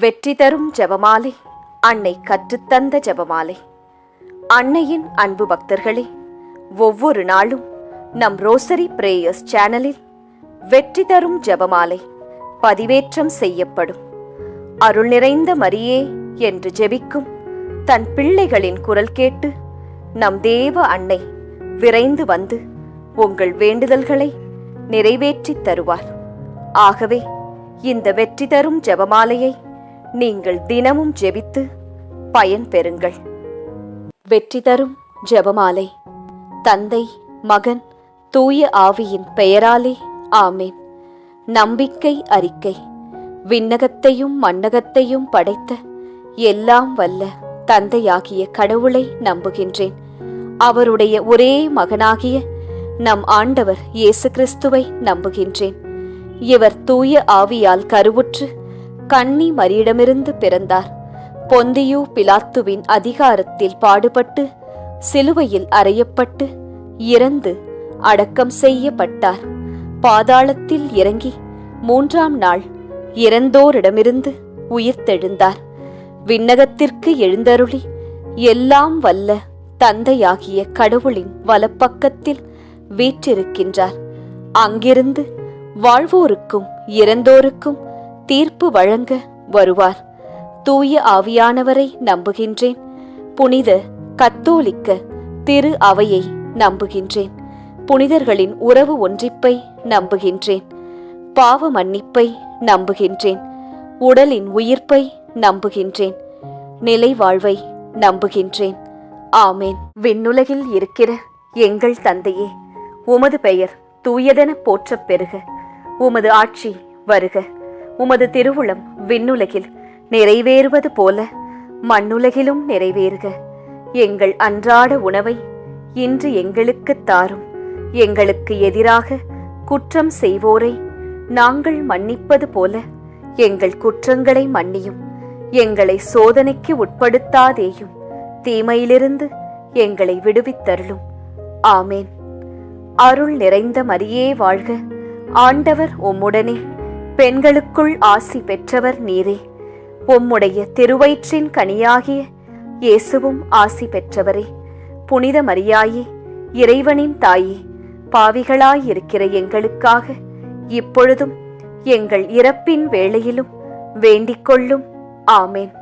வெற்றி தரும் ஜெபமாலை, அன்னை கற்றுத்தந்த ஜெபமாலை. அன்னையின் அன்பு பக்தர்களே, ஒவ்வொரு நாளும் நம் ரோசரி பிரேயர்ஸ் சேனலில் வெற்றி தரும் ஜெபமாலை பதிவேற்றம் செய்யப்படும். அருள் நிறைந்த மரியே என்று ஜெபிக்கும் தன் பிள்ளைகளின் குரல் கேட்டு நம் தேவ அன்னை விரைந்து வந்து உங்கள் வேண்டுதல்களை நிறைவேற்றித் தருவார். ஆகவே இந்த வெற்றி தரும் ஜெபமாலையை நீங்கள் தினமும் ஜெபித்து பயன் பெறுங்கள். வெற்றி தரும் ஜெபமாலை. தந்தை, மகன், தூய ஆவியின் பெயராலே ஆமேன். நம்பிக்கை அறிக்கை. விண்ணகத்தையும் மண்ணகத்தையும் படைத்த எல்லாம் வல்ல தந்தையாகிய கடவுளை நம்புகின்றேன். அவருடைய ஒரே மகனாகிய நம் ஆண்டவர் இயேசு கிறிஸ்துவை நம்புகின்றேன். இவர் தூய ஆவியால் கருவுற்று கன்னி மரியிடமிருந்து பிறந்தார். பொந்தியு பிலாத்துவின் அதிகாரத்தில் பாடுபட்டு சிலுவையில் அறையப்பட்டு இறந்து அடக்கம் செய்யப்பட்டார். பாதாளத்தில் இறங்கி 3ஆம் நாள் இறந்தோரிடமிருந்து உயிர்த்தெழுந்தார். விண்ணகத்திற்கு எழுந்தருளி எல்லாம் வல்ல தந்தையாகிய கடவுளின் வலப்பக்கத்தில் வீற்றிருக்கின்றார். அங்கிருந்து வாழ்வோருக்கும் இறந்தோருக்கும் தீர்ப்பு வழங்க வருவார். தூய ஆவியானவரை நம்புகின்றேன். புனித கத்தோலிக்க திரு அவையை நம்புகின்றேன். புனிதர்களின் உறவு ஒன்றிப்பை நம்புகின்றேன். பாவ மன்னிப்பை நம்புகின்றேன். உடலின் உயிர்ப்பை நம்புகின்றேன். நிலை வாழ்வை நம்புகின்றேன். ஆமேன். விண்ணுலகில் இருக்கிற எங்கள் தந்தையே, உமது பெயர் தூயதென போற்றப் பெறுக. உமது ஆட்சி வருக. உமது திருவுளம் விண்ணுலகில் நிறைவேறுவது போல மண்ணுலகிலும் நிறைவேறுக. எங்கள் அன்றாட உணவை இன்று எங்களுக்கு தாரும். எங்களுக்கு எதிராக குற்றம் செய்வோரை நாங்கள் மன்னிப்பது போல எங்கள் குற்றங்களை மன்னியும். எங்களை சோதனைக்கு உட்படுத்தாதேயும், தீமையிலிருந்து எங்களை விடுவித்தருளும். ஆமேன். அருள் நிறைந்த மரியே வாழ்க. ஆண்டவர் உம்முடனே. பெண்களுக்குள் ஆசி பெற்றவர் நீரே. உம்முடைய திருவயிற்றின் கனியாகிய இயேசுவும் ஆசி பெற்றவரே. புனித மரியாயே, இறைவனின் தாயே, பாவிகளாயிருக்கிற எங்களுக்காக இப்பொழுதும் எங்கள் இறப்பின் வேளையிலும் வேண்டிக்கொள்ளும். ஆமேன்.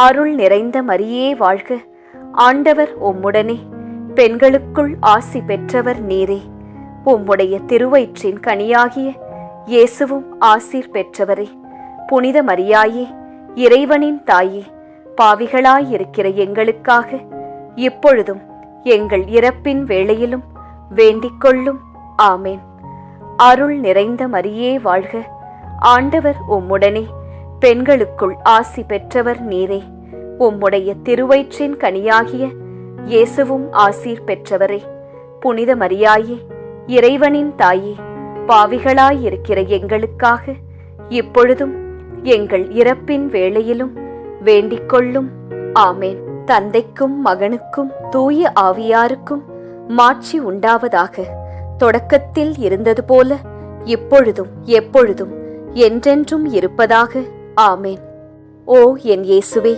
அருள் நிறைந்த மரியே வாழ்க. ஆண்டவர் உம்முடனே. பெண்களுக்குள் ஆசி பெற்றவர் நீரே. உம்முடைய திருவயிற்றின் கனியாகிய இயேசுவும் ஆசீர் பெற்றவரே. புனித மரியாயே, இறைவனின் தாயே, பாவிகளாயிருக்கிற எங்களுக்காக இப்பொழுதும் எங்கள் இறப்பின் வேளையிலும் வேண்டிக்கொள்ளும். ஆமேன். அருள் நிறைந்த மரியே வாழ்க. ஆண்டவர் உம்முடனே. பெண்களுக்குள் ஆசி பெற்றவர் நீரே. உம்முடைய திருவயிற்றின் கனியாகிய இயேசுவும் ஆசீர் பெற்றவரே. புனித மரியாயே, இறைவனின் தாயே, பாவிகளாயிருக்கிற எங்களுக்காக இப்பொழுதும் எங்கள் இறப்பின் வேளையிலும் வேண்டிக்கொள்ளும். ஆமேன். தந்தைக்கும் மகனுக்கும் தூய ஆவியாருக்கும் மாட்சி உண்டாவதாக. தொடக்கத்தில் இருந்தது போல இப்பொழுதும் எப்பொழுதும் என்றென்றும் இருப்பதாக. ஆமேன். ஓ என் இயேசுவே,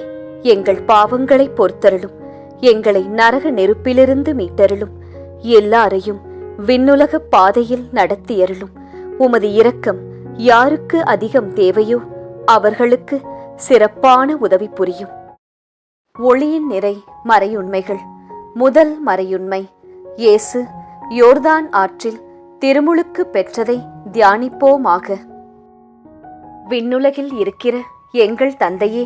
எங்கள் பாவங்களை பொறுத்தருளும். எங்களை நரக நெருப்பிலிருந்து மீட்டருளும். எல்லாரையும் விண்ணுலக பாதையில் நடத்தியருளும். உமது இரக்கம் யாருக்கு அதிகம் தேவையோ அவர்களுக்கு சிறப்பான உதவி புரியும். ஒளியின் நிறை மறையுண்மைகள். முதல் மறையுண்மை, இயேசு யோர்தான் ஆற்றில் திருமுழுக்கு பெற்றதை தியானிப்போமாக. விண்ணுலகில் இருக்கிற எங்கள் தந்தையே,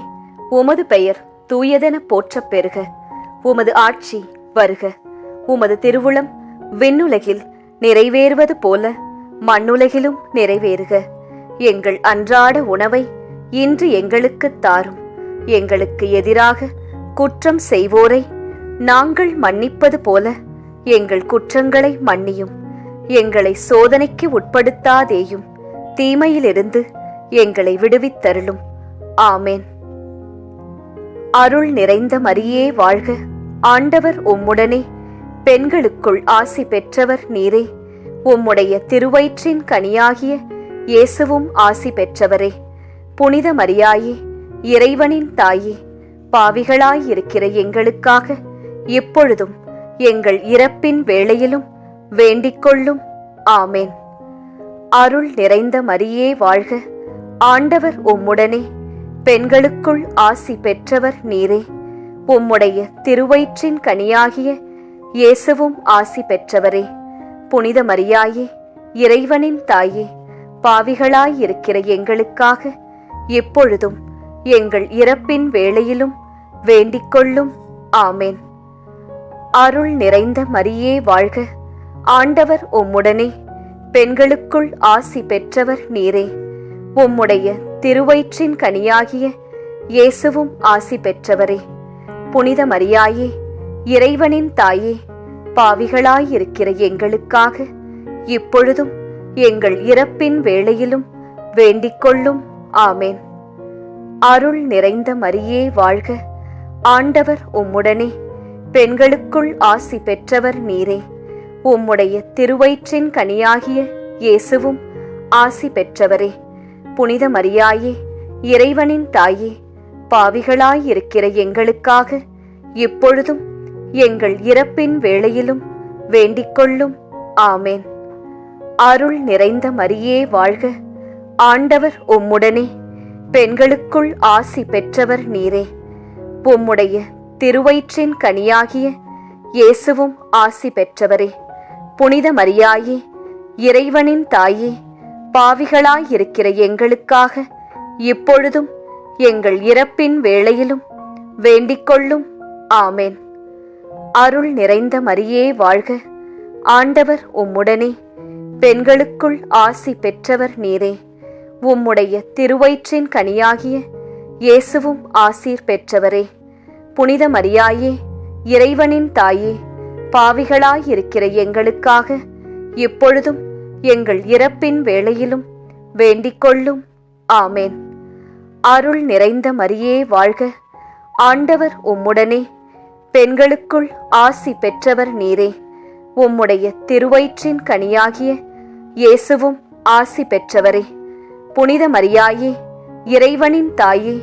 உமது பெயர் தூயதென போற்றப் பெறுக. உமது ஆட்சி வருக. உமது திருவுளம் விண்ணுலகில் நிறைவேறுவது போல மண்ணுலகிலும் நிறைவேறுக. எங்கள் அன்றாட உணவை இன்று எங்களுக்கு தாரும். எங்களுக்கு எதிராக குற்றம் செய்வோரை நாங்கள் மன்னிப்பது போல எங்கள் குற்றங்களை மன்னியும். எங்களை சோதனைக்கு உட்படுத்தாதேயும், தீமையிலிருந்து எங்களை விடுவித்தருளும். ஆமேன். அருள் நிறைந்த மரியே வாழ்க. ஆண்டவர் உம்முடனே. பெண்களுக்குள் ஆசி பெற்றவர் நீரே. உம்முடைய திருவயிற்றின் கனியாகிய இயேசுவும் ஆசி பெற்றவரே. புனித மரியாயே, இறைவனின் தாயே, பாவிகளாயிருக்கிற எங்களுக்காக இப்பொழுதும் எங்கள் இறப்பின் வேளையிலும் வேண்டிக்கொள்ளும். ஆமேன். அருள் நிறைந்த மரியே வாழ்க, ஆண்டவர் உம்முடனே, பெண்களுக்குள் ஆசி பெற்றவர் நீரே. உம்முடைய திருவயிற்றின் கனியாகிய இயேசுவும் ஆசி பெற்றவரே. புனித மரியாயே, இறைவனின் தாயே, பாவிகளாயிருக்கிற எங்களுக்காக இப்பொழுதும் எங்கள் இறப்பின் வேளையிலும் வேண்டிக்கொள்ளும். ஆமேன். அருள் நிறைந்த மரியே வாழ்க, ஆண்டவர் உம்முடனே, பெண்களுக்குள் ஆசி பெற்றவர் நீரே. உம்முடைய திருவயிற்றின் கனியாகிய இயேசுவும் ஆசி பெற்றவரே. புனித மரியாயே, இறைவனின் தாயே, பாவிகளாயிருக்கிற எங்களுக்காக இப்பொழுதும் எங்கள் இறப்பின் வேளையிலும் வேண்டிக்கொள்ளும். ஆமேன். அருள் நிறைந்த மரியே வாழ்க, ஆண்டவர் உம்முடனே, பெண்களுக்குள் ஆசி பெற்றவர் நீரே. உம்முடைய திருவயிற்றின் கனியாகிய இயேசுவும் ஆசி பெற்றவரே. புனித மரியாயே, இறைவனின் தாயே, பாவிகளாயிருக்கிற எங்களுக்காக இப்பொழுதும் எங்கள் இறப்பின் வேளையிலும் வேண்டிக்கொள்ளும். ஆமேன். அருள் நிறைந்த மரியே வாழ்க, ஆண்டவர் உம்முடனே, பெண்களுக்குள் ஆசி பெற்றவர் நீரே. உம்முடைய திருவயிற்றின் கனியாகிய இயேசுவும் ஆசி பெற்றவரே. புனித மரியாயே, இறைவனின் தாயே, பாவிகளாயிருக்கிற எங்களுக்காக இப்பொழுதும் எங்கள் இறப்பின் வேளையிலும் வேண்டிக்கொள்ளும். ஆமேன். அருள் நிறைந்த மரியே வாழ்க, ஆண்டவர் உம்முடனே, பெண்களுக்குள் ஆசி பெற்றவர் நீரே. உம்முடைய திருவயிற்றின் கனியாகிய இயேசுவும் ஆசீர் பெற்றவரே. புனித மரியாயே, இறைவனின் தாயே, பாவிகளாயிருக்கிற எங்களுக்காக இப்பொழுதும் எங்கள் இறப்பின் வேளையிலும் வேண்டிக்கொள்ளும். ஆமேன். அருள் நிறைந்த மரியே வாழ்க, ஆண்டவர் உம்முடனே, பெண்களுக்குள் ஆசி பெற்றவர் நீரே. உம்முடைய திருவயிற்றின் கனியாகிய இயேசுவும் ஆசி பெற்றவரே. புனித மரியாயே, இறைவனின் தாயே,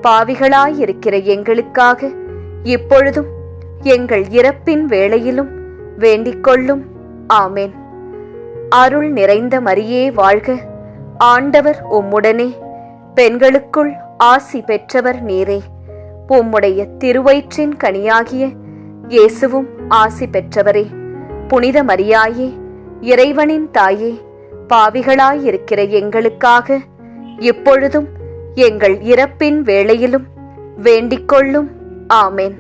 பாவிகளாயிருக்கிற எங்களுக்காக இப்பொழுதும் எங்கள் இறப்பின் வேளையிலும் வேண்டிக்கொள்ளும். ஆமேன். அருள் நிறைந்த மரியே வாழ்க, ஆண்டவர் உம்முடனே, பெண்களுக்குள் ஆசி பெற்றவர் நீரே. உம்முடைய திருவயிற்றின் கனியாகிய இயேசுவும் ஆசி பெற்றவரே. புனித மரியாயே, இறைவனின் தாயே, பாவிகளாயிருக்கிற எங்களுக்காக இப்பொழுதும் எங்கள் இறப்பின் வேளையிலும் வேண்டிக்கொள்ளும். ஆமேன்.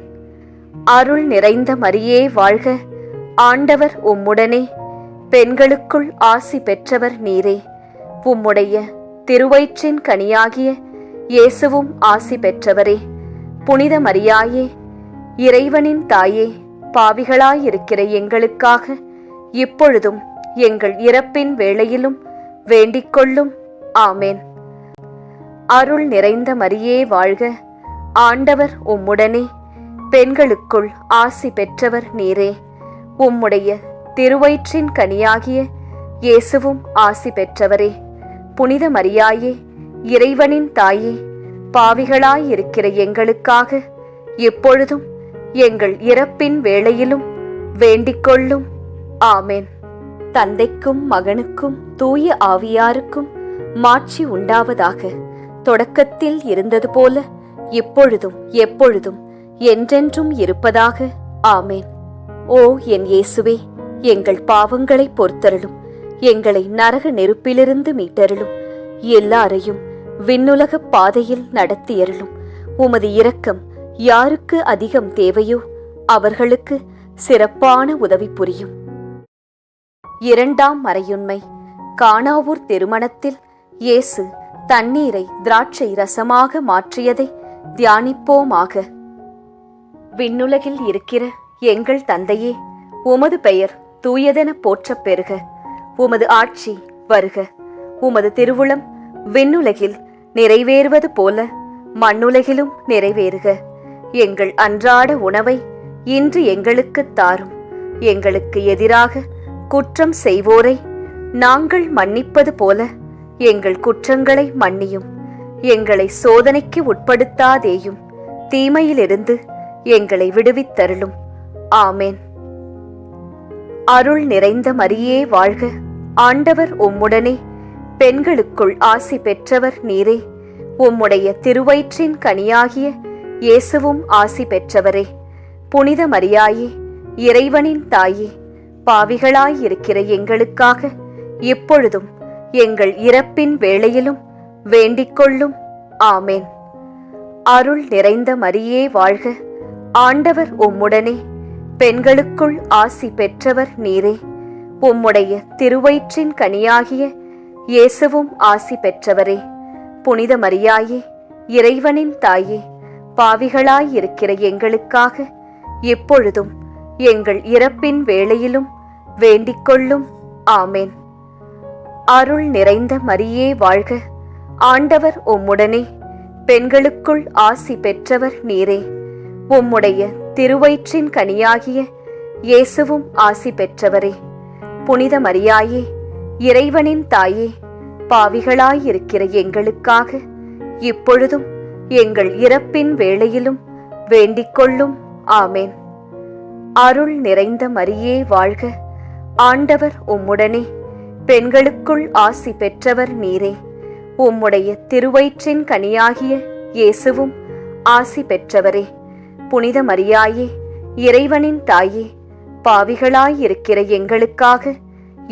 அருள் நிறைந்த மரியே வாழ்க, ஆண்டவர் உம்முடனே, பெண்களுக்குள் ஆசி பெற்றவர் நீரே. உம்முடைய திருவயிற்றின் கனியாகிய இயேசுவும் ஆசி பெற்றவரே. புனித மரியாயே, இறைவனின் தாயே, பாவிகளாயிருக்கிற எங்களுக்காக இப்பொழுதும் எங்கள் இறப்பின் வேளையிலும் வேண்டிக்கொள்ளும். ஆமேன். அருள் நிறைந்த மரியே வாழ்க, ஆண்டவர் உம்முடனே, பெண்களுக்குள் ஆசி பெற்றவர் நீரே. உம்முடைய திருவயிற்றின் கனியாகிய இயேசுவும் ஆசி பெற்றவரே. புனித மரியாயே, இறைவனின் தாயே, பாவிகளாயிருக்கிற எங்களுக்காக இப்பொழுதும் எங்கள் இறப்பின் வேளையிலும் வேண்டிக்கொள்ளும். ஆமேன். தந்தைக்கும் மகனுக்கும் தூய ஆவியாருக்கும் மாட்சி உண்டாவதாக. தொடக்கத்தில் இருந்தது போல இப்பொழுதும் எப்பொழுதும் என்றென்றும் இருப்பதாக. ஆமேன். ஓ என் இயேசுவே, எங்கள் பாவங்களை பொறுத்தருளும், எங்களை நரக நெருப்பிலிருந்து மீட்டருளும், எல்லாரையும் விண்ணுலக பாதையில் நடத்தியருளும். உமது இரக்கம் யாருக்கு அதிகம் தேவையோ அவர்களுக்கு சிறப்பான உதவி புரியும். இரண்டாம் மறையுண்மை. கானாவூர் திருமணத்தில் இயேசு தண்ணீரை திராட்சை ரசமாக மாற்றியதை தியானிப்போமாக. விண்ணுலகில் இருக்கிற எங்கள் தந்தையே, உமது பெயர் தூயதென போற்றப் பெறுக. உமது ஆட்சி வருக. உமது திருவுளம் விண்ணுலகில் நிறைவேறுவது போல மண்ணுலகிலும் நிறைவேறுக. எங்கள் அன்றாட உணவை இன்று எங்களுக்குத் தாரும். எங்களுக்கு எதிராக குற்றம் செய்வோரை நாங்கள் மன்னிப்பது போல எங்கள் குற்றங்களை மன்னியும். எங்களை சோதனைக்கு உட்படுத்தாதேயும், தீமையிலிருந்து எங்களை விடுவித்தருளும். ஆமேன். அருள் நிறைந்த மரியே வாழ்க, ஆண்டவர் உம்முடனே, பெண்களுக்குள் ஆசி பெற்றவர் நீரே. உம்முடைய திருவயிற்றின் கனியாகிய இயேசுவும் ஆசி பெற்றவரே. புனித மரியாயே, இறைவனின் தாயே, பாவிகளாயிருக்கிற எங்களுக்காக எப்பொழுதும் எங்கள் இறப்பின் வேளையிலும் வேண்டிக்கொள்ளும். ஆமேன். அருள் நிறைந்த மரியே வாழ்க, ஆண்டவர் உம்முடனே, பெண்களுக்குள் ஆசி பெற்றவர் நீரே. உம்முடைய திருவயிற்றின் கனியாகிய இயேசுவும் ஆசி பெற்றவரே. புனித மரியாயே, இறைவனின் தாயே, பாவிகளாயிருக்கிற எங்களுக்காக எப்பொழுதும் எங்கள் இறப்பின் வேளையிலும் வேண்டிக்கொள்ளும். ஆமேன். அருள் நிறைந்த மரியே வாழ்க, ஆண்டவர் உம்முடனே, பெண்களுக்குள் ஆசி பெற்றவர் நீரே. உம்முடைய திருவயிற்றின் கனியாகிய இயேசுவும் ஆசி பெற்றவரே. புனித மரியாயே, இறைவனின் தாயே, பாவிகளாயிருக்கிற எங்களுக்காக இப்பொழுதும் எங்கள் இறப்பின் வேளையிலும் வேண்டிக்கொள்ளும். ஆமேன். அருள் நிறைந்த மரியே வாழ்க, ஆண்டவர் உம்முடனே, பெண்களுக்குள் ஆசி பெற்றவர் நீரே. உம்முடைய திருவயிற்றின் கனியாகிய இயேசுவும் ஆசி பெற்றவரே. புனித மரியாயே, இறைவனின் தாயே, பாவிகளாயிருக்கிற எங்களுக்காக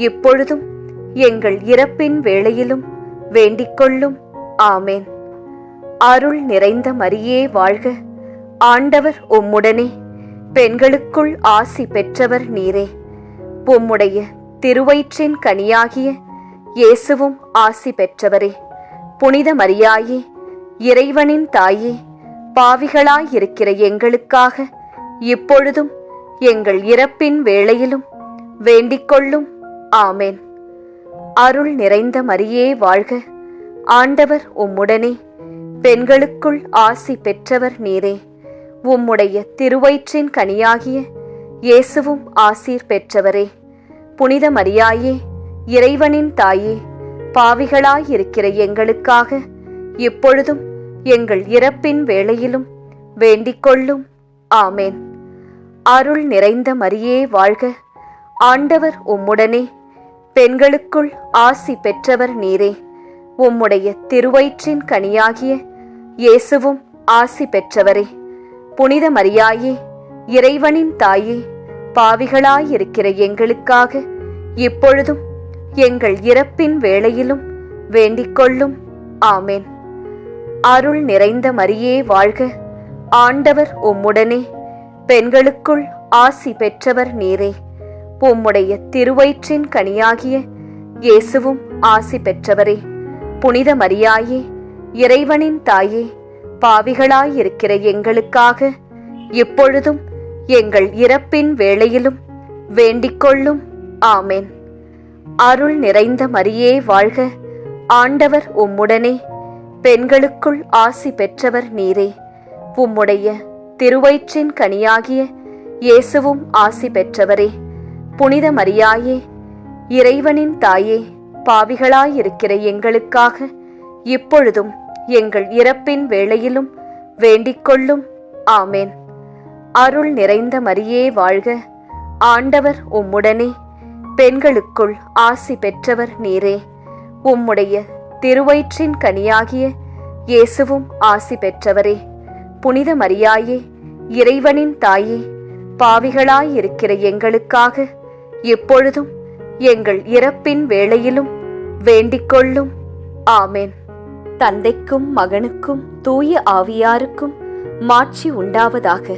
இப்பொழுதும் எங்கள் இறப்பின் வேளையிலும் வேண்டிக்கொள்ளும். ஆமேன். அருள் நிறைந்த மரியே வாழ்க, ஆண்டவர் உம்முடனே, பெண்களுக்குள் ஆசி பெற்றவர் நீரே. உம்முடைய திருவயிற்றின் கனியாகிய இயேசுவும் ஆசி பெற்றவரே. புனித மரியாயே, இறைவனின் தாயே, பாவிகளாயிருக்கிற எங்களுக்காக இப்பொழுதும் எங்கள் இறப்பின் வேளையிலும் வேண்டிக்கொள்ளும். ஆமேன். அருள் நிறைந்த மரியே வாழ்க, ஆண்டவர் உம்முடனே, பெண்களுக்குள் ஆசி பெற்றவர் நீரே. உம்முடைய திருவயிற்றின் கனியாகிய இயேசுவும் ஆசீர் பெற்றவரே. புனித மரியாயே, இறைவனின் தாயே, பாவிகளாயிருக்கிற எங்களுக்காக இப்பொழுதும் எங்கள் இறப்பின் வேளையிலும் வேண்டிக்கொள்ளும். ஆமேன். அருள் நிறைந்த மரியே வாழ்க, ஆண்டவர் உம்முடனே, பெண்களுக்குள் ஆசி பெற்றவர் நீரே. உம்முடைய திருவயிற்றின் கனியாகிய இயேசுவும் ஆசி பெற்றவரே. புனித மரியாயே, இறைவனின் தாயே, பாவிகளாயிருக்கிற எங்களுக்காக இப்பொழுதும் எங்கள் இறப்பின் வேளையிலும் வேண்டிக்கொள்ளும். ஆமேன். அருள் நிறைந்த மரியே வாழ்க, ஆண்டவர் உம்முடனே, பெண்களுக்குள் ஆசி பெற்றவர் நீரே. உம்முடைய திருவயிற்றின் கனியாகிய இயேசுவும் ஆசி பெற்றவரே. புனித மரியாயே, இறைவனின் தாயே, பாவிகளாயிருக்கிற எங்களுக்காக இப்பொழுதும் எங்கள் இறப்பின் வேளையிலும் வேண்டிக்கொள்ளும். ஆமேன். அருள் நிறைந்த மரியே வாழ்க, ஆண்டவர் உம்முடனே, பெண்களுக்குள் ஆசி பெற்றவர் நீரே. உம்முடைய திருவயிற்றின் கனியாகிய இயேசுவும் ஆசி பெற்றவரே. புனித மரியாயே, இறைவனின் தாயே, பாவிகளாயிருக்கிற எங்களுக்காக இப்பொழுதும் எங்கள் இறப்பின் வேளையிலும் வேண்டிக்கொள்ளும். ஆமேன். அருள் நிறைந்த மரியே வாழ்க, ஆண்டவர் உம்முடனே, பெண்களுக்குள் ஆசி பெற்றவர் நீரே. உம்முடைய திருவயிற்றின் கனியாகிய இயேசுவும் ஆசி பெற்றவரே. புனித மரியாயே, இறைவனின் தாயே, பாவிகளாயிருக்கிற எங்களுக்காக எப்பொழுதும் எங்கள் இறப்பின் வேளையிலும் வேண்டிக்கொள்ளும். ஆமேன். தந்தைக்கும் மகனுக்கும் தூய ஆவியாருக்கும் மாட்சி உண்டாவதாக.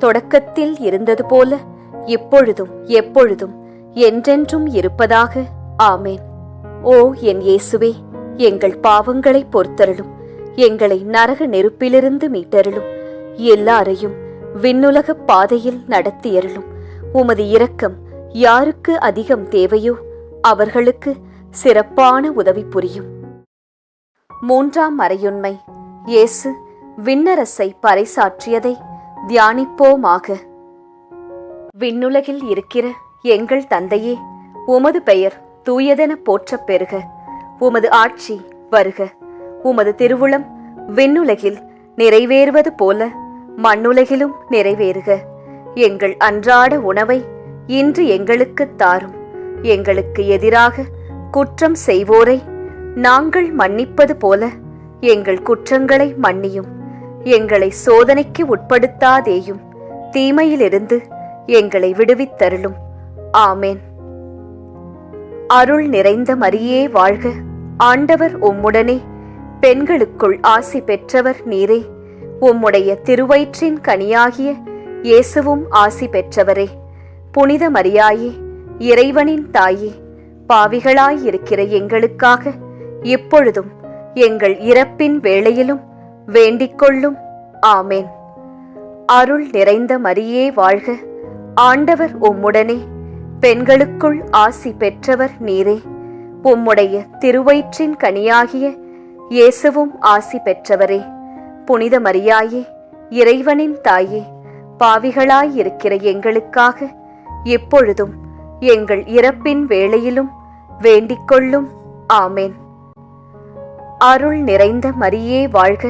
தொடக்கத்தில் இருந்தது போல இப்பொழுதும் எப்பொழுதும் என்றென்றும் இருப்பதாக. ஆமேன். ஓ என் இயேசுவே, எங்கள் பாவங்களை பொறுத்தருளும், எங்களை நரக நெருப்பிலிருந்து மீட்டருளும், எல்லாரையும் விண்ணுலக பாதையில் நடத்தியருளும். உமது இரக்கம் யாருக்கு அதிகம் தேவையோ அவர்களுக்கு சிறப்பான உதவி புரியும். மூன்றாம் மறையுண்மை, இயேசு விண்ணரசை பறைசாற்றியதை தியானிப்போமாக. விண்ணுலகில் இருக்கிற எங்கள் தந்தையே, உமது பெயர் தூயதென போற்றப் பெறுக. உமது ஆட்சி வருக. உமது திருவுளம் விண்ணுலகில் நிறைவேறுவது போல மண்ணுலகிலும் நிறைவேறுக. எங்கள் அன்றாட உணவை இன்று எங்களுக்குத் தாரும். எங்களுக்கு எதிராக குற்றம் செய்வோரை நாங்கள் மன்னிப்பது போல எங்கள் குற்றங்களை மன்னியும். எங்களை சோதனைக்கு உட்படுத்தாதேயும், தீமையிலிருந்து எங்களை விடுவித்தருளும். ஆமேன். அருள் நிறைந்த மரியே வாழ்க. ஆண்டவர் உம்முடனே, பெண்களுக்குள் ஆசி பெற்றவர் நீரே. உம்முடைய திருவயிற்றின் கனியாகிய இயேசுவும் ஆசி பெற்றவரே. புனித மரியாயே, இறைவனின் தாயே, பாவிகளாயிருக்கிற எங்களுக்காக இப்பொழுதும் எங்கள் இறப்பின் வேளையிலும் வேண்டிக்கொள்ளும். ஆமேன். அருள் நிறைந்த மரியே வாழ்க. ஆண்டவர் உம்முடனே, பெண்களுக்குள் ஆசி பெற்றவர் நீரே. உம்முடைய திருவயிற்றின் கனியாகிய இயேசுவும் ஆசி பெற்றவரே. புனித மரியாயே, இறைவனின் தாயே, பாவிகளாயிருக்கிற எங்களுக்காக இப்பொழுதும் எங்கள் இறப்பின் வேளையிலும் வேண்டிக்கொள்ளும். ஆமேன். அருள் நிறைந்த மரியே வாழ்க.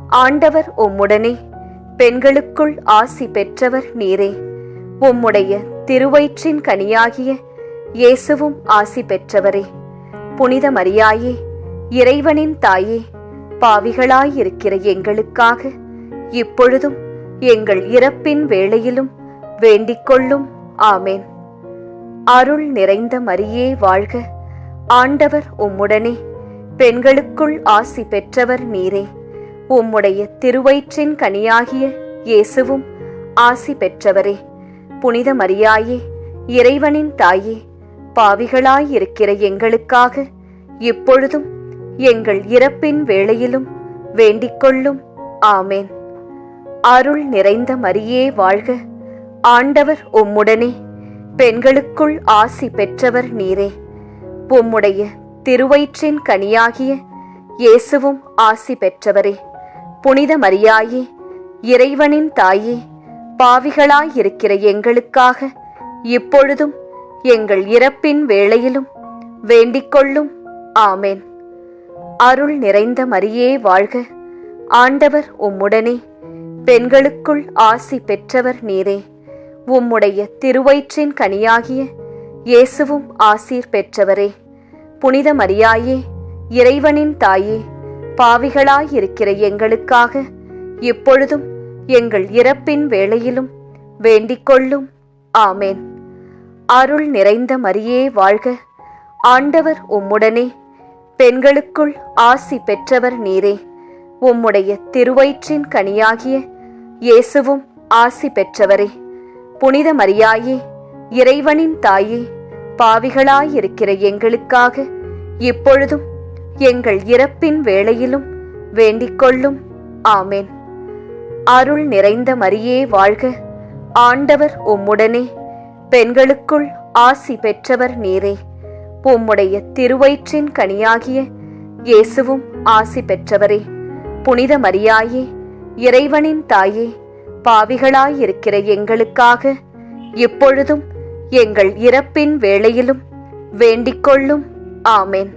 ஆண்டவர் உம்முடனே, பெண்களுக்குள் ஆசி பெற்றவர் நீரே. உம்முடைய திருவயிற்றின் கனியாகிய இயேசுவும் ஆசி பெற்றவரே. புனித மரியாயே, இறைவனின் தாயே, பாவிகளாயிருக்கிற எங்களுக்காக இப்பொழுதும் எங்கள் இறப்பின் வேளையிலும் வேண்டிக்கொள்ளும். ஆமேன். அருள் நிறைந்த மரியே வாழ்க. ஆண்டவர் உம்முடனே, பெண்களுக்குள் ஆசி பெற்றவர் நீரே. உம்முடைய திருவயிற்றின் கனியாகிய இயேசுவும் ஆசி பெற்றவரே. புனித மரியாயே, இறைவனின் தாயே, பாவிகளாயிருக்கிற எங்களுக்காக இப்பொழுதும் எங்கள் இறப்பின் வேளையிலும் வேண்டிக்கொள்ளும். ஆமேன். அருள் நிறைந்த மரியே வாழ்க. ஆண்டவர் உம்முடனே, பெண்களுக்குள் ஆசி பெற்றவர் நீரே. உம்முடைய திருவயிற்றின் கனியாகிய இயேசுவும் ஆசி பெற்றவரே. புனித மரியாயே, இறைவனின் தாயே, பாவிகளாயிருக்கிற எங்களுக்காக இப்பொழுதும் எங்கள் இறப்பின் வேளையிலும் வேண்டிக்கொள்ளும். ஆமேன். அருள் நிறைந்த மரியே வாழ்க. ஆண்டவர் உம்முடனே, பெண்களுக்குள் ஆசி பெற்றவர் நீரே. உம்முடைய திருவயிற்றின் கனியாகிய இயேசுவும் ஆசீர் பெற்றவரே. புனித மரியாயே, இறைவனின் தாயே, பாவிகளாயிருக்கிற எங்களுக்காக இப்பொழுதும் எங்கள் இறப்பின் வேளையிலும் வேண்டிக்கொள்ளும். ஆமேன். அருள் நிறைந்த மரியே வாழ்க. ஆண்டவர் உம்முடனே, பெண்களுக்குள் ஆசி பெற்றவர் நீரே. உம்முடைய திருவயிற்றின் கனியாகிய இயேசுவும் ஆசி பெற்றவரே. புனித மரியாயே, இறைவனின் தாயே, பாவிகளாயிருக்கிற எங்களுக்காக இப்பொழுதும் எங்கள் இறப்பின் வேளையிலும் வேண்டிக்கொள்ளும். ஆமேன். அருள் நிறைந்த மரியே வாழ்க. ஆண்டவர் உம்முடனே, பெண்களுக்குள் ஆசி பெற்றவர் நீரே. உம்முடைய திருவயிற்றின் கனியாகிய இயேசுவும் ஆசி பெற்றவரே. புனித மரியாயே, இறைவனின் தாயே, பாவிகளாயிருக்கிற எங்களுக்காக இப்பொழுதும் எங்கள் இறப்பின் வேளையிலும் வேண்டிக்கொள்ளும். ஆமேன்.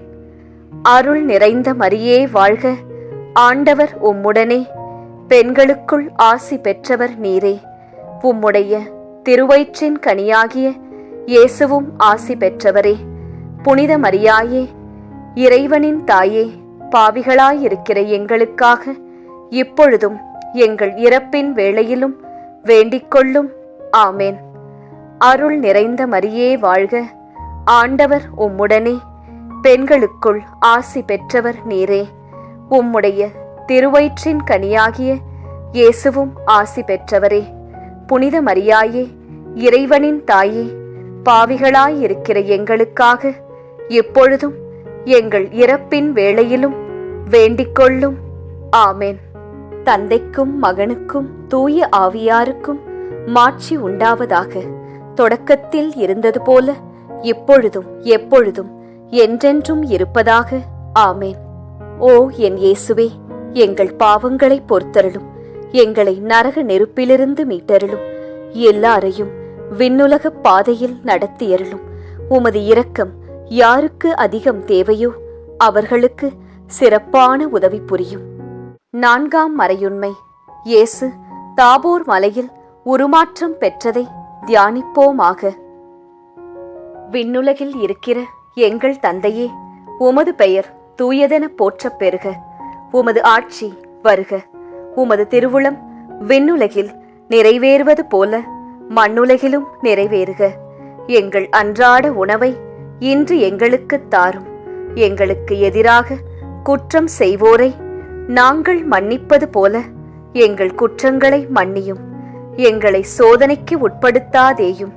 அருள் நிறைந்த மரியே வாழ்க. ஆண்டவர் உம்முடனே, பெண்களுக்குள் ஆசி பெற்றவர் நீரே. உம்முடைய திருவயிற்றின் கனியாகிய இயேசுவும் ஆசி பெற்றவரே. புனித மரியாயே, இறைவனின் தாயே, பாவிகளாயிருக்கிற எங்களுக்காக இப்பொழுதும் எங்கள் இறப்பின் வேளையிலும் வேண்டிக்கொள்ளும். ஆமேன். அருள் நிறைந்த மரியே வாழ்க. ஆண்டவர் உம்முடனே, பெண்களுக்குள் ஆசி பெற்றவர் நீரே. உம்முடைய திருவயிற்றின் கனியாகிய இயேசுவும் ஆசி பெற்றவரே. புனித மரியாயே, இறைவனின் தாயே, பாவிகளாயிருக்கிற எங்களுக்காக இப்பொழுதும் எங்கள் இறப்பின் வேளையிலும் வேண்டிக்கொள்ளும். ஆமேன். தந்தைக்கும் மகனுக்கும் தூய ஆவியாருக்கும் மாட்சி உண்டாவதாக. தொடக்கத்தில் இருந்தது போல இப்பொழுதும் எப்பொழுதும் என்றென்றும் இருப்பதாக. ஆமேன். ஓ என் இயேசுவே, எங்கள் பாவங்களை பொறுத்தருளும். எங்களை நரக நெருப்பிலிருந்து மீட்டருளும். எல்லாரையும் விண்ணுலக பாதையில் நடத்தியருளும். உமது இரக்கம் யாருக்கு அதிகம் தேவையோ அவர்களுக்கு சிறப்பான உதவி புரியும். 4ஆம் மறையுண்மை. இயேசு தாபோர் மலையில் உருமாற்றம் பெற்றதை தியானிப்போமாக. விண்ணுலகில் இருக்கிற எங்கள் தந்தையே, உமது பெயர் தூயதென போற்றப் பெறுக. உமது ஆட்சி வருக. உமது திருவுளம் விண்ணுலகில் நிறைவேறுவது போல மண்ணுலகிலும் நிறைவேறுக. எங்கள் அன்றாட உணவை இன்று எங்களுக்குத் தாரும். எங்களுக்கு எதிராக குற்றம் செய்வோரை நாங்கள் மன்னிப்பது போல எங்கள் குற்றங்களை மன்னியும். எங்களை சோதனைக்கு உட்படுத்தாதேயும்,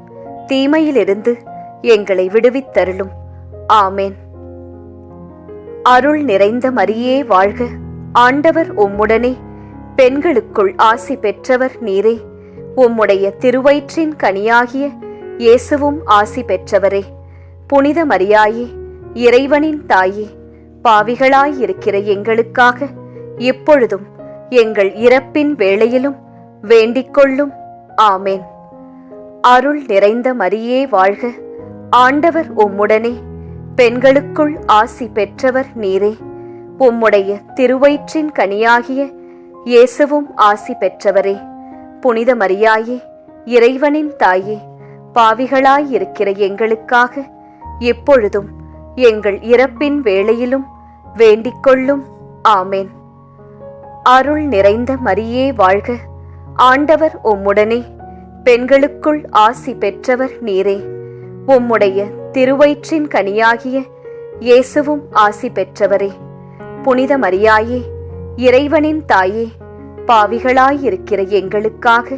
தீமையிலிருந்து எங்களை விடுவித்தருளும். ஆமேன். அருள் நிறைந்த மரியே வாழ்க. ஆண்டவர் உம்முடனே, பெண்களுக்குள் ஆசி பெற்றவர் நீரே. உம்முடைய திருவயிற்றின் கனியாகிய இயேசுவும் ஆசி பெற்றவரே. புனித மரியாயே, இறைவனின் தாயே, பாவிகளாயிருக்கிற எங்களுக்காக இப்பொழுதும் எங்கள் இறப்பின் வேளையிலும் வேண்டிக்கொள்ளும். ஆமேன். அருள் நிறைந்த மரியே வாழ்க. ஆண்டவர் உம்முடனே, பெண்களுக்குள் ஆசி பெற்றவர் நீரே. உம்முடைய திருவயிற்றின் கனியாகிய இயேசுவும் ஆசி பெற்றவரே. புனித மரியாயே, இறைவனின் தாயே, பாவிகளாயிருக்கிற எங்களுக்காக எப்பொழுதும் எங்கள் இறப்பின் வேளையிலும் வேண்டிக்கொள்ளும். ஆமேன். அருள் நிறைந்த மரியே வாழ்க. ஆண்டவர் உம்முடனே, பெண்களுக்குள் ஆசி பெற்றவர் நீரே. உம்முடைய திருவயிற்றின் கனியாகிய இயேசுவும் ஆசி பெற்றவரே. புனித மரியாயே, இறைவனின் தாயே, பாவிகளாயிருக்கிற எங்களுக்காக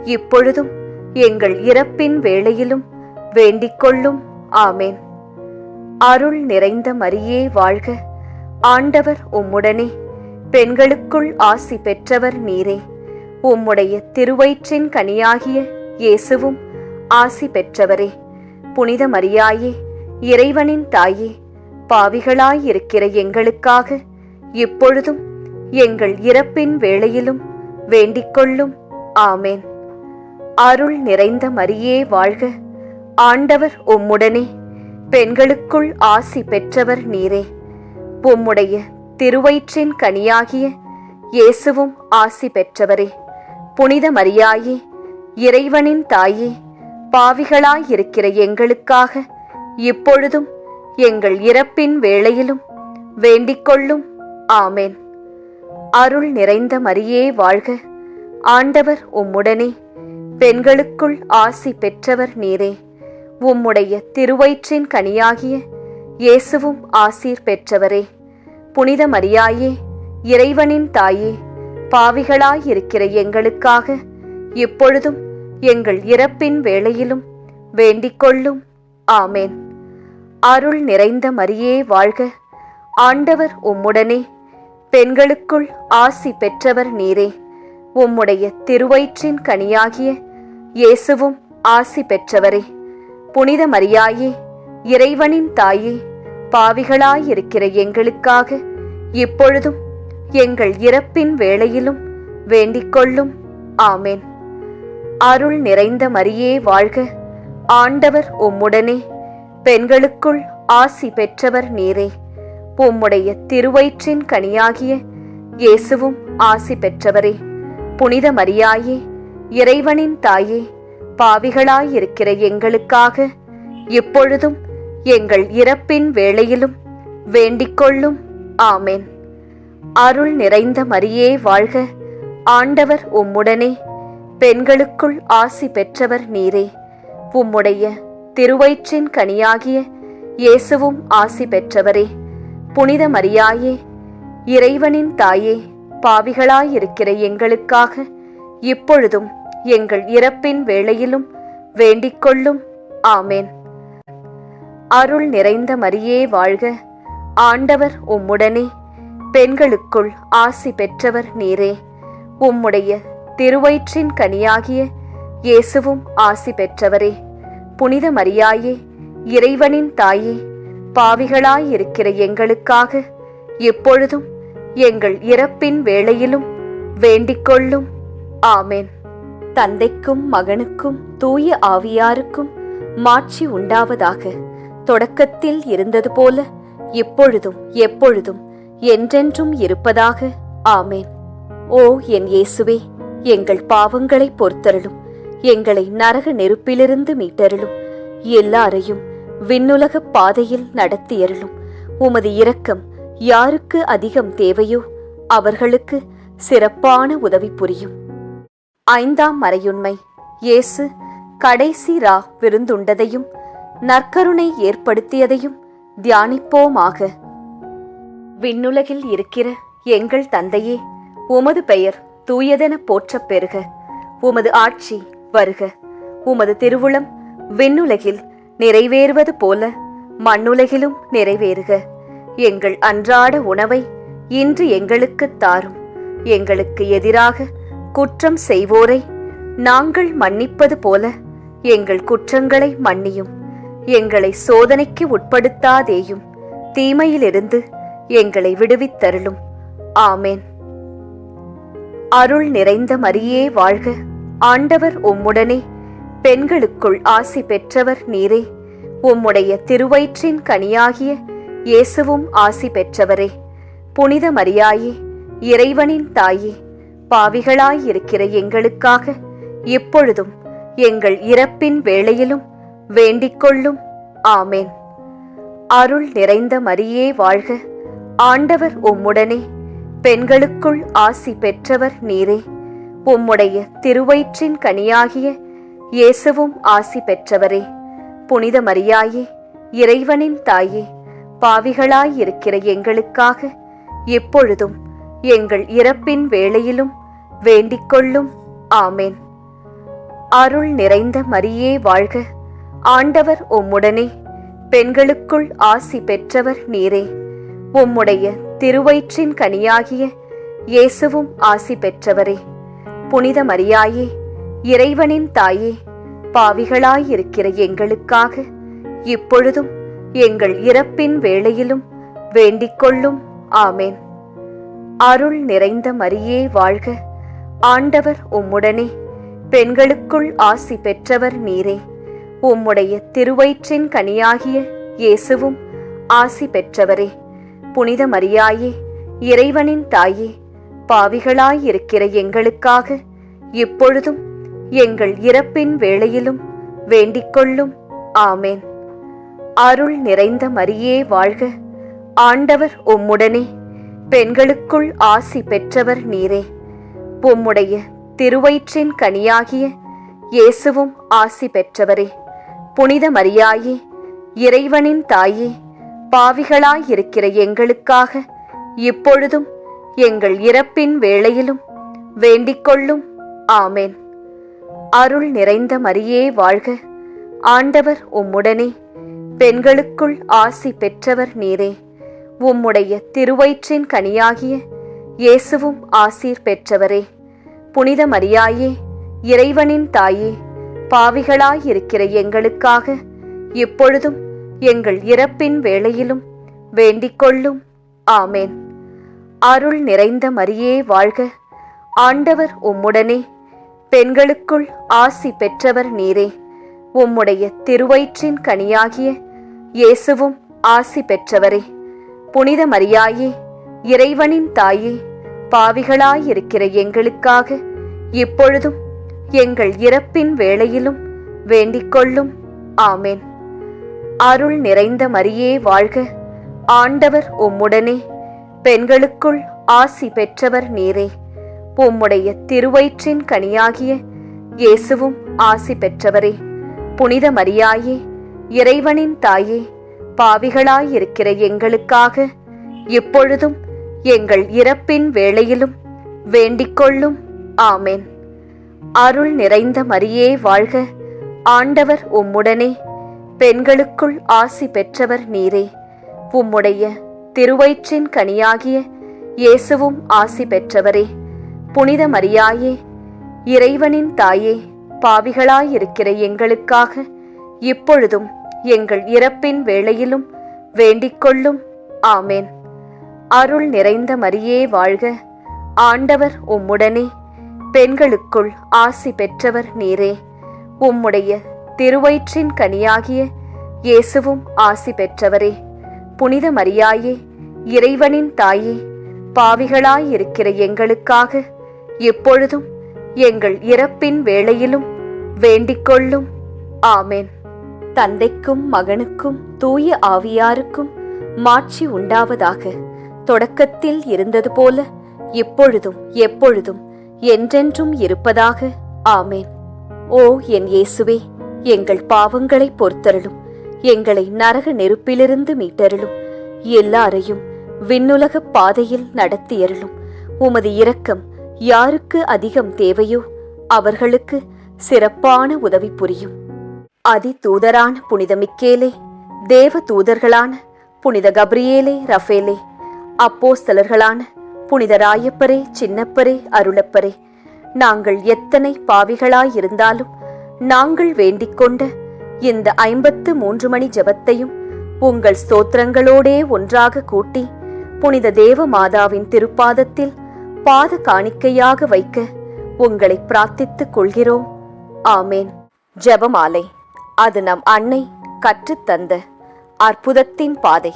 இப்பொழுதும் எங்கள் இறப்பின் வேளையிலும் வேண்டிக்கொள்ளும். ஆமேன். அருள் நிறைந்த மரியே வாழ்க. ஆண்டவர் உம்முடனே, பெண்களுக்குள் ஆசி பெற்றவர் நீரே. உம்முடைய திருவயிற்றின் கனியாகிய இயேசுவும் ஆசி பெற்றவரே. புனித மரியாயே, இறைவனின் தாயே, பாவிகளாயிருக்கிற எங்களுக்காக இப்பொழுதும் எங்கள் இறப்பின் வேளையிலும் வேண்டிக்கொள்ளும். ஆமேன். அருள் நிறைந்த மரியே வாழ்க. ஆண்டவர் உம்முடனே, பெண்களுக்குள் ஆசி பெற்றவர் நீரே. உம்முடைய திருவயிற்றின் கனியாகிய இயேசுவும் ஆசி பெற்றவரே. புனித மரியாயே, இறைவனின் தாயே, பாவிகளாயிருக்கிற எங்களுக்காக இப்பொழுதும் எங்கள் இறப்பின் வேளையிலும் வேண்டிக்கொள்ளும். ஆமேன். அருள் நிறைந்த மரியே வாழ்க. ஆண்டவர் உம்முடனே, பெண்களுக்குள் ஆசி பெற்றவர் நீரே. உம்முடைய திருவயிற்றின் கனியாகிய இயேசுவும் ஆசீர் பெற்றவரே. புனித மரியாயே, இறைவனின் தாயே, பாவிகளாயிருக்கிற எங்களுக்காக இப்பொழுதும் எங்கள் இறப்பின் வேளையிலும் வேண்டிக்கொள்ளும். ஆமேன். அருள் நிறைந்த மரியே வாழ்க. ஆண்டவர் உம்முடனே, பெண்களுக்குள் ஆசி பெற்றவர் நீரே. உம்முடைய திருவயிற்றின் கனியாகிய இயேசுவும் ஆசி பெற்றவரே. புனித மரியாயே, இறைவனின் தாயே, பாவிகளாயிருக்கிற எங்களுக்காக இப்பொழுதும் எங்கள் இறப்பின் வேளையிலும் வேண்டிக்கொள்ளும். ஆமேன். அருள் நிறைந்த மரியே வாழ்க. ஆண்டவர் உம்முடனே, பெண்களுக்குள் ஆசி பெற்றவர் நீரே. உம்முடைய திருவயிற்றின் கனியாகிய இயேசுவும் ஆசி பெற்றவரே. புனித மரியாயே, இறைவனின் தாயே, பாவிகளாயிருக்கிற எங்களுக்காக இப்பொழுதும் எங்கள் இறப்பின் வேளையிலும் வேண்டிக்கொள்ளும். ஆமேன். அருள் நிறைந்த மரியே வாழ்க. ஆண்டவர் உம்முடனே, பெண்களுக்குள் ஆசி பெற்றவர் நீரே. உம்முடைய திருவயிற்றின் கனியாகிய இயேசுவும் ஆசி பெற்றவரே. புனித மரியாயே, இறைவனின் தாயே, பாவிகளாயிருக்கிற எங்களுக்காக இப்பொழுதும் எங்கள் இறப்பின் வேளையிலும் வேண்டிக்கொள்ளும். ஆமேன். அருள் நிறைந்த மரியே வாழ்க. ஆண்டவர் உம்முடனே, பெண்களுக்குள் ஆசி பெற்றவர் நீரே. உம்முடைய திருவயிற்றின் கனியாகிய இயேசுவும் ஆசி பெற்றவரே. புனித மரியாயே, இறைவனின் தாயே, பாவிகளாயிருக்கிற எங்களுக்காக எப்பொழுதும் எங்கள் இறப்பின் வேளையிலும் வேண்டிக்கொள்ளும். ஆமேன். தந்தைக்கும் மகனுக்கும் தூய ஆவியாருக்கும் மாட்சி உண்டாவதாக. தொடக்கத்தில் இருந்தது போல இப்பொழுதும் எப்பொழுதும் என்றென்றும் இருப்பதாக. ஆமேன். ஓ என் இயேசுவே, எங்கள் பாவங்களை பொறுத்தருளும், எங்களை நரக நெருப்பிலிருந்து மீட்டருளும், எல்லாரையும் விண்ணுலக பாதையில் நடத்தியருளும். உமது இரக்கம் யாருக்கு அதிகம் தேவையோ அவர்களுக்கு சிறப்பான உதவி புரியும். 5ஆம் மறையுண்மை. இயேசு கடைசி விருந்துண்டதையும் நற்கருணை ஏற்படுத்தியதையும் தியானிப்போமாக. விண்ணுலகில் இருக்கிற எங்கள் தந்தையே, உமது பெயர் தூயதென போற்றப் பெறுக. உமது ஆட்சி வருக. உமது திருவுளம் விண்ணுலகில் நிறைவேறுவது போல மண்ணுலகிலும் நிறைவேறுக. எங்கள் அன்றாட உணவை இன்று எங்களுக்குத் தாரும். எங்களுக்கு எதிராக குற்றம் செய்வோரை நாங்கள் மன்னிப்பது போல எங்கள் குற்றங்களை மன்னியும். எங்களை சோதனைக்கு உட்படுத்தாதேயும், தீமையிலிருந்து எங்களை விடுவித்தருளும். ஆமேன். அருள் நிறைந்த மரியே வாழ்க. ஆண்டவர் உம்முடனே, பெண்களுக்குள் ஆசி பெற்றவர் நீரே. உம்முடைய திருவயிற்றின் கனியாகிய இயேசுவும் ஆசி பெற்றவரே. புனித மரியாயே, இறைவனின் தாயே, பாவிகளாயிருக்கிற எங்களுக்காக இப்பொழுதும் எங்கள் இறப்பின் வேளையிலும் வேண்டிக்கொள்ளும். ஆமேன். அருள் நிறைந்த மரியே வாழ்க. ஆண்டவர் உம்முடனே, பெண்களுக்குள் ஆசி பெற்றவர் நீரே. உம்முடைய திருவயிற்றின் கனியாகிய இயேசுவும் ஆசி பெற்றவரே. புனித மரியாயே, இறைவனின் தாயே, பாவிகளாயிருக்கிற எங்களுக்காக இப்பொழுதும் எங்கள் இறப்பின் வேளையிலும் வேண்டிக்கொள்ளும். ஆமேன். அருள் நிறைந்த மரியே வாழ்க. ஆண்டவர் உம்முடனே, பெண்களுக்குள் ஆசி பெற்றவர் நீரே. உம்முடைய திருவயிற்றின் கனியாகிய இயேசுவும் ஆசி பெற்றவரே. புனித மரியாயே, இறைவனின் தாயே, பாவிகளாயிருக்கிற எங்களுக்காக இப்பொழுதும் எங்கள் இறப்பின் வேளையிலும் வேண்டிக்கொள்ளும். ஆமேன். அருள் நிறைந்த மரியே வாழ்க. ஆண்டவர் உம்முடனே, பெண்களுக்குள் ஆசி பெற்றவர் நீரே. உம்முடைய திருவயிற்றின் கனியாகிய இயேசுவும் ஆசி பெற்றவரே. புனித மரியாயே, இறைவனின் தாயே, பாவிகளாயிருக்கிற எங்களுக்காக இப்பொழுதும் எங்கள் இறப்பின் வேளையிலும் வேண்டிக்கொள்ளும். ஆமேன். அருள் நிறைந்த மரியே வாழ்க. ஆண்டவர் உம்முடனே, பெண்களுக்குள் ஆசி பெற்றவர் நீரே. உம்முடைய திருவயிற்றின் கனியாகிய இயேசுவும் ஆசி பெற்றவரே. புனித மரியாயே, இறைவனின் தாயே, பாவிகளாயிருக்கிற எங்களுக்காக இப்பொழுதும் எங்கள் இறப்பின் வேளையிலும் வேண்டிக்கொள்ளும். ஆமேன். அருள் நிறைந்த மரியே வாழ்க. ஆண்டவர் உம்முடனே, பெண்களுக்குள் ஆசி பெற்றவர் நீரே. உம்முடைய திருவயிற்றின் கனியாகிய இயேசுவும் ஆசீர் பெற்றவரே. புனித மரியாயே, இறைவனின் தாயே, பாவிகளாயிருக்கிற எங்களுக்காக இப்பொழுதும் எங்கள் இறப்பின் வேளையிலும் வேண்டிக்கொள்ளும். ஆமேன். அருள் நிறைந்த மரியே வாழ்க. ஆண்டவர் உம்முடனே, பெண்களுக்குள் ஆசி பெற்றவர் நீரே. உம்முடைய திருவயிற்றின் கனியாகிய இயேசுவும் ஆசி பெற்றவரே. புனித மரியாயே, இறைவனின் தாயே, பாவிகளாயிருக்கிற எங்களுக்காக இப்பொழுதும் எங்கள் இறப்பின் வேளையிலும் வேண்டிக்கொள்ளும். ஆமேன். அருள் நிறைந்த மரியே வாழ்க. ஆண்டவர் உம்முடனே, பெண்களுக்குள் ஆசி பெற்றவர் நீரே. உம்முடைய திருவயிற்றின் கனியாகிய இயேசுவும் ஆசி பெற்றவரே. புனித மரியாயே, இறைவனின் தாயே, பாவிகளாயிருக்கிற எங்களுக்காக இப்பொழுதும் எங்கள் இறப்பின் வேளையிலும் வேண்டிக்கொள்ளும். ஆமேன். அருள் நிறைந்த மரியே வாழ்க. ஆண்டவர் உம்முடனே, பெண்களுக்குள் ஆசி பெற்றவர் நீரே. உம்முடைய திருவயிற்றின் கனியாகிய இயேசுவும் ஆசி பெற்றவரே. புனித மரியாயே, இறைவனின் தாயே, பாவிகளாயிருக்கிற எங்களுக்காக இப்பொழுதும் எங்கள் இறப்பின் வேளையிலும் வேண்டிக்கொள்ளும். ஆமேன். அருள் நிறைந்த மரியே வாழ்க. ஆண்டவர் உம்முடனே, பெண்களுக்குள் ஆசி பெற்றவர் நீரே. உம்முடைய திருவயிற்றின் கனியாகிய இயேசுவும் ஆசி பெற்றவரே. புனித மரியாயே, இறைவனின் தாயே, பாவிகளாயிருக்கிற எங்களுக்காக எப்பொழுதும் எங்கள் இறப்பின் வேளையிலும் வேண்டிக் கொள்ளும். ஆமென். தந்தைக்கும் மகனுக்கும் தூய ஆவியாருக்கும் மாட்சி உண்டாவதாக. தொடக்கத்தில் இருந்தது போல இப்பொழுதும் எப்பொழுதும் என்றென்றும் இருப்பதாக. ஆமென். ஓ என் இயேசுவே, எங்கள் பாவங்களை பொறுத்தருளும். எங்களை நரக நெருப்பிலிருந்து மீட்டருளும். எல்லாரையும் விண்ணுலக பாதையில் நடத்தியருளும். உமது இரக்கம் யாருக்கு அதிகம் தேவையோ அவர்களுக்கு சிறப்பான உதவி புரியும். அதி தூதரான புனித மிக்கேலே, தேவ தூதர்களான புனித கப்ரியேலே, ரஃபேலே, அப்போஸ்தலர்களான புனித ராயப்பரே, சின்னப்பரே, அருளப்பரே, நாங்கள் எத்தனை பாவிகளாயிருந்தாலும் நாங்கள் வேண்டிக் கொண்ட இந்த 53 மணி ஜெபத்தையும் உங்கள் ஸ்தோத்திரங்களோடே ஒன்றாக கூட்டி புனித தேவ மாதாவின் திருப்பாதத்தில் பாத காணிக்கையாக வைக்க உங்களை பிரார்த்தித்துக் கொள்கிறோம். ஆமேன். ஜெபமாலை. அது நம் அன்னை கற்றுத்தந்த அற்புதத்தின் பாதை.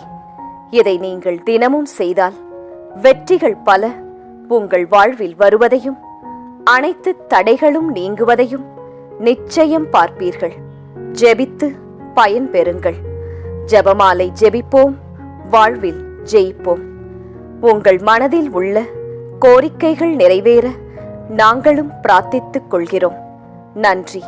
இதை நீங்கள் தினமும் செய்தால் வெற்றிகள் பல உங்கள் வாழ்வில் வருவதையும் அனைத்து தடைகளும் நீங்குவதையும் நிச்சயம் பார்ப்பீர்கள். ஜெபித்து பயன் பெறுங்கள். ஜெபமாலை ஜெபிப்போம், வாழ்வில் ஜெயிப்போம். உங்கள் மனதில் உள்ள கோரிக்கைகள் நிறைவேற நாங்களும் பிரார்த்தித்துக் கொள்கிறோம். நன்றி.